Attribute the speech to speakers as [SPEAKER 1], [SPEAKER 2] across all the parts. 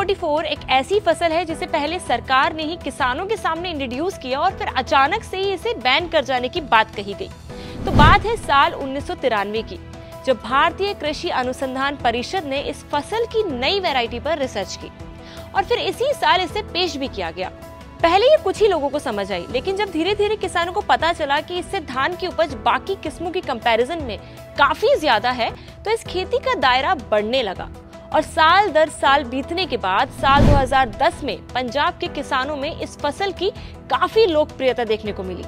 [SPEAKER 1] 1444 एक ऐसी फसल है जिसे पहले सरकार ने ही किसानों के सामने इंट्रोड्यूस किया और फिर अचानक से ही इसे बैन कर जाने की बात कही गई। तो बात है साल 1993 की, जब भारतीय कृषि अनुसंधान परिषद ने इस फसल की नई वैरायटी पर रिसर्च की और फिर इसी साल इसे पेश भी किया गया। पहले ये कुछ ही लोगों को समझ आई, लेकिन जब धीरे धीरे किसानों को पता चला कि इससे धान की उपज बाकी किस्मों की कंपैरिजन में काफी ज्यादा है, तो इस खेती का दायरा बढ़ने लगा और साल दर साल बीतने के बाद साल 2010 में पंजाब के किसानों में इस फसल की काफी लोकप्रियता देखने को मिली,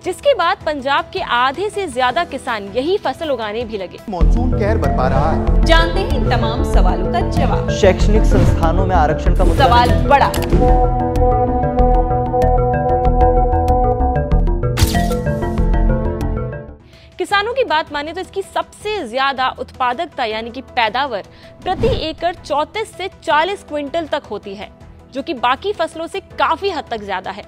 [SPEAKER 1] जिसके बाद पंजाब के आधे से ज्यादा किसान यही फसल उगाने भी लगे।
[SPEAKER 2] मॉनसून कहर बरपा रहा है।
[SPEAKER 3] जानते हैं इन तमाम सवालों का जवाब।
[SPEAKER 2] शैक्षणिक संस्थानों में आरक्षण का मुद्दा
[SPEAKER 3] सवाल बड़ा।
[SPEAKER 1] किसानों की बात माने तो इसकी सबसे ज्यादा उत्पादकता यानी कि पैदावार प्रति एकड़ 34 से 40 क्विंटल तक होती है, जो कि बाकी फसलों से काफी हद तक ज्यादा है।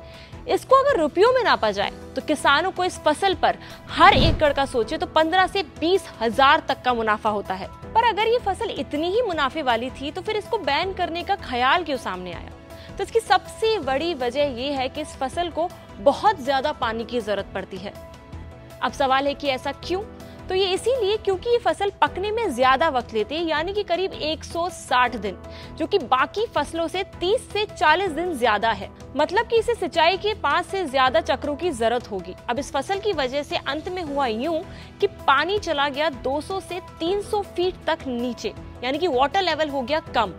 [SPEAKER 1] इसको अगर रुपयों में नापा जाए तो किसानों को इस फसल पर हर एकड़ का सोचे तो 15 से 20 हजार तक का मुनाफा होता है। पर अगर ये फसल इतनी ही मुनाफे वाली थी तो फिर इसको बैन करने का ख्याल क्यों सामने आया? तो इसकी सबसे बड़ी वजह ये है कि इस फसल को बहुत ज्यादा पानी की जरूरत पड़ती है। अब सवाल है कि ऐसा क्यों? तो ये इसीलिए क्योंकि ये फसल पकने में ज्यादा वक्त लेती है, यानी कि करीब 160 दिन, जो कि बाकी फसलों से 30 से 40 दिन ज्यादा है। मतलब कि इसे सिंचाई के 5 से ज्यादा चक्रों की जरूरत होगी। अब इस फसल की वजह से अंत में हुआ यूं कि पानी चला गया 200 से 300 फीट तक नीचे, यानी कि वाटर लेवल हो गया कम।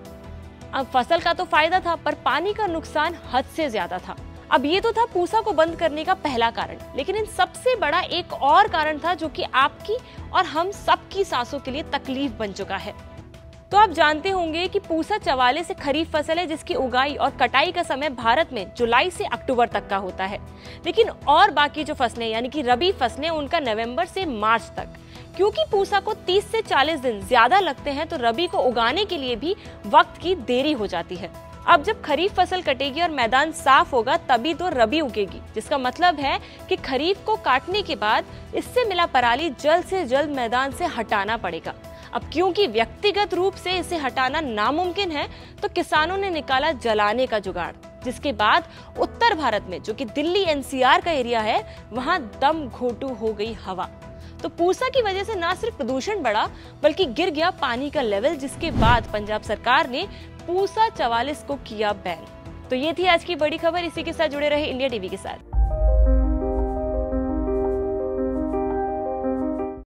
[SPEAKER 1] अब फसल का तो फायदा था, पर पानी का नुकसान हद से ज्यादा था। अब ये तो था पूसा को बंद करने का पहला कारण, लेकिन इन सबसे बड़ा एक और कारण था जो कि आपकी और हम सबकी सांसों के लिए तकलीफ बन चुका है। तो आप जानते होंगे कि पूसा 44 से खरीफ फसल है जिसकी उगाई और कटाई का समय भारत में जुलाई से अक्टूबर तक का होता है, लेकिन और बाकी जो फसलें यानी कि रबी फसलें उनका नवंबर से मार्च तक। क्योंकि पूसा को 30 से 40 दिन ज्यादा लगते हैं तो रबी को उगाने के लिए भी वक्त की देरी हो जाती है। अब जब खरीफ फसल कटेगी और मैदान साफ होगा तभी तो रबी उगेगी, जिसका मतलब है कि खरीफ को काटने के बाद इससे मिला पराली जल्द से जल्द मैदान से हटाना पड़ेगा। अब क्योंकि व्यक्तिगत रूप से इसे हटाना नामुमकिन है तो किसानों ने निकाला जलाने का जुगाड़, जिसके बाद उत्तर भारत में जो कि दिल्ली एनसीआर का एरिया है वहां दम घोटू हो गई हवा। तो पूसा की वजह से ना सिर्फ प्रदूषण बढ़ा बल्कि गिर गया पानी का लेवल, जिसके बाद पंजाब सरकार ने पूसा 44 को किया बैन। तो ये थी आज की बड़ी खबर। इसी के साथ जुड़े रहे इंडिया टीवी के साथ।